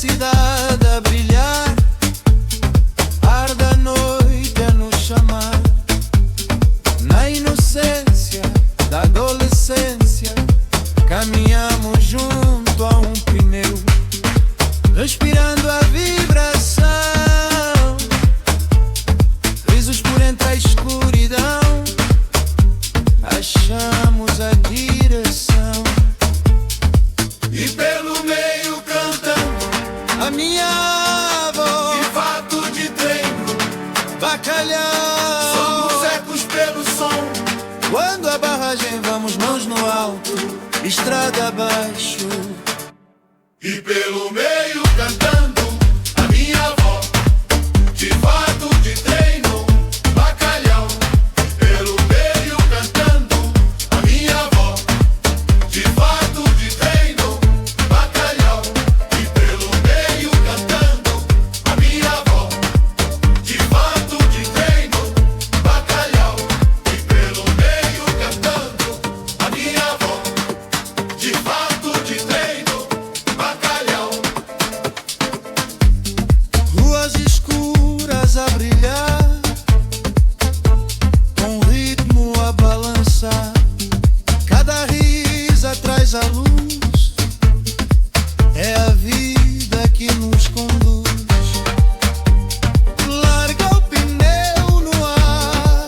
cidade a brilhar, arde a noite a nos chamar. Na inocência da adolescência, caminhamos junto a um pneu, respirando a vibração, risos por entre a escuridão, achamos a direção. E pelo meio cantando a minha voz, de fato de treino, bacalhau. Somos ecos pelo som, quando a barragem vamos mãos no alto, estrada abaixo. E pelo meio cantando a minha avó, de fato de treino, bacalhau. Pelo meio cantando a minha avó, de fato de treino, bacalhau. E pelo meio cantando a minha avó, de fato de treino, bacalhau. E pelo meio cantando a minha avó, de fato de treino, bacalhau. Ruas escuras a brilhar, com ritmo a balançar, cada risa traz a luz, é a vida que nos conduz. Larga o pneu no ar,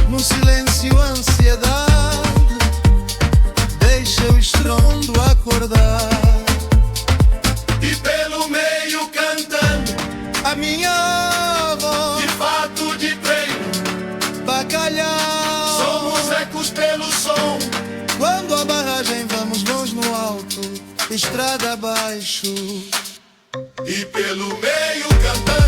no silêncio a ansiedade, deixa o estrondo acordar. E pelo meio cantando A minha voz, de fato de treino, bacalhau. somos ecos pelo som. Quando a barragem vamos mãos no alto, estrada abaixo. E pelo meio cantando